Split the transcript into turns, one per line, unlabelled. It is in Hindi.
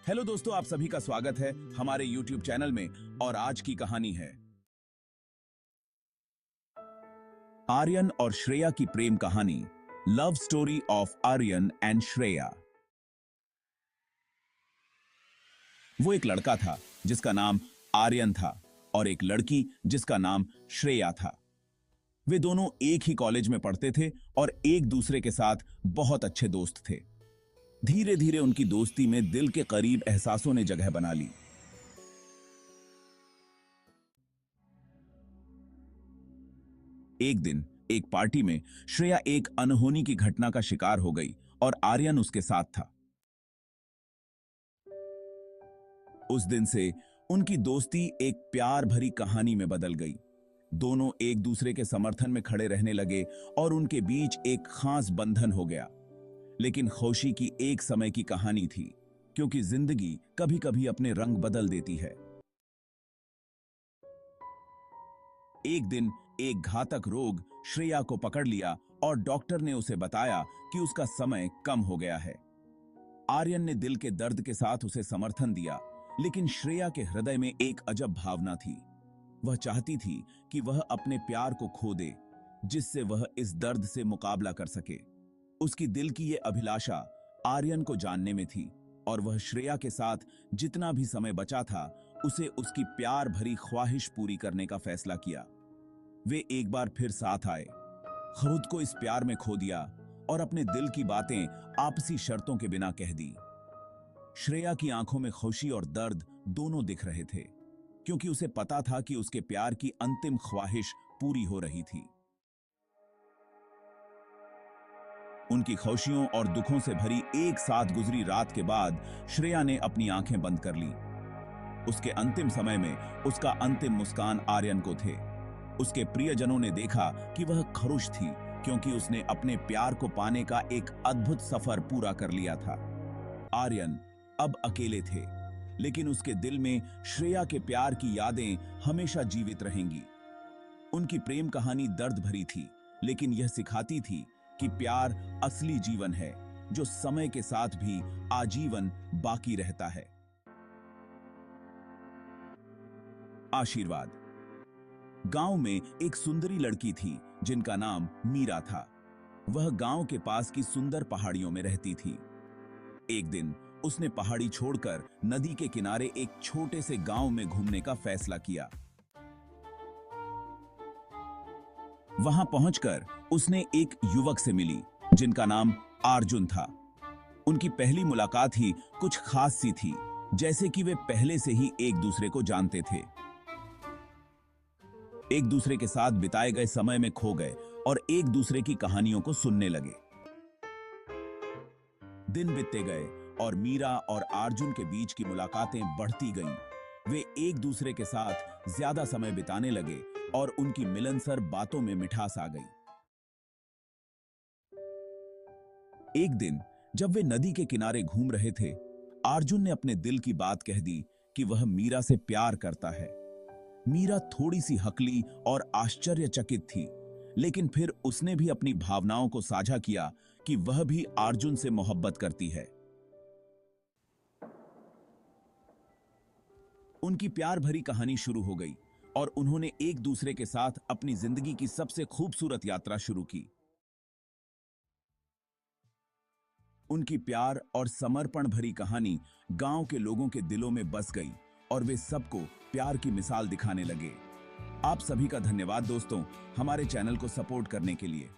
हेलो दोस्तों, आप सभी का स्वागत है हमारे YouTube चैनल में। और आज की कहानी है आर्यन और श्रेया की प्रेम कहानी, love story of Aryan and Shreya. वो एक लड़का था जिसका नाम आर्यन था और एक लड़की जिसका नाम श्रेया था। वे दोनों एक ही कॉलेज में पढ़ते थे और एक दूसरे के साथ बहुत अच्छे दोस्त थे। धीरे धीरे उनकी दोस्ती में दिल के करीब एहसासों ने जगह बना ली। एक दिन एक पार्टी में श्रेया एक अनहोनी की घटना का शिकार हो गई और आर्यन उसके साथ था। उस दिन से उनकी दोस्ती एक प्यार भरी कहानी में बदल गई। दोनों एक दूसरे के समर्थन में खड़े रहने लगे और उनके बीच एक खास बंधन हो गया। लेकिन खुशी की एक समय की कहानी थी, क्योंकि जिंदगी कभी कभी अपने रंग बदल देती है। एक दिन एक घातक रोग श्रेया को पकड़ लिया और डॉक्टर ने उसे बताया कि उसका समय कम हो गया है। आर्यन ने दिल के दर्द के साथ उसे समर्थन दिया, लेकिन श्रेया के हृदय में एक अजब भावना थी। वह चाहती थी कि वह अपने प्यार को खो दे, जिससे वह इस दर्द से मुकाबला कर सके। उसकी दिल की यह अभिलाषा आर्यन को जानने में थी और वह श्रेया के साथ जितना भी समय बचा था उसे उसकी प्यार भरी ख्वाहिश पूरी करने का फैसला किया। वे एक बार फिर साथ आए, खुद को इस प्यार में खो दिया और अपने दिल की बातें आपसी शर्तों के बिना कह दी। श्रेया की आंखों में खुशी और दर्द दोनों दिख रहे थे, क्योंकि उसे पता था कि उसके प्यार की अंतिम ख्वाहिश पूरी हो रही थी। उनकी खुशियों और दुखों से भरी एक साथ गुजरी रात के बाद श्रेया ने अपनी आंखें बंद कर ली। उसके अंतिम समय में उसका अंतिम मुस्कान आर्यन को थे। उसके प्रियजनों ने देखा कि वह खुश थी, क्योंकि उसने अपने प्यार को पाने का एक अद्भुत सफर पूरा कर लिया था। आर्यन अब अकेले थे, लेकिन उसके दिल में श्रेया के प्यार की यादें हमेशा जीवित रहेंगी। उनकी प्रेम कहानी दर्द भरी थी, लेकिन यह सिखाती थी कि प्यार असली जीवन है, जो समय के साथ भी आजीवन बाकी रहता है। आशीर्वाद। गांव में एक सुंदरी लड़की थी जिनका नाम मीरा था। वह गांव के पास की सुंदर पहाड़ियों में रहती थी। एक दिन उसने पहाड़ी छोड़कर नदी के किनारे एक छोटे से गांव में घूमने का फैसला किया। वहां पहुंचकर उसने एक युवक से मिली जिनका नाम अर्जुन था। उनकी पहली मुलाकात ही कुछ खास सी थी, जैसे कि वे पहले से ही एक दूसरे को जानते थे। एक दूसरे के साथ बिताए गए समय में खो गए और एक दूसरे की कहानियों को सुनने लगे। दिन बीतते गए और मीरा और अर्जुन के बीच की मुलाकातें बढ़ती गईं। वे एक दूसरे के साथ ज्यादा समय बिताने लगे और उनकी मिलनसार बातों में मिठास आ गई। एक दिन जब वे नदी के किनारे घूम रहे थे, अर्जुन ने अपने दिल की बात कह दी कि वह मीरा से प्यार करता है। मीरा थोड़ी सी हकली और आश्चर्यचकित थी, लेकिन फिर उसने भी अपनी भावनाओं को साझा किया कि वह भी अर्जुन से मोहब्बत करती है। उनकी प्यार भरी कहानी शुरू हो गई और उन्होंने एक दूसरे के साथ अपनी जिंदगी की सबसे खूबसूरत यात्रा शुरू की। उनकी प्यार और समर्पण भरी कहानी गांव के लोगों के दिलों में बस गई और वे सबको प्यार की मिसाल दिखाने लगे। आप सभी का धन्यवाद दोस्तों, हमारे चैनल को सपोर्ट करने के लिए।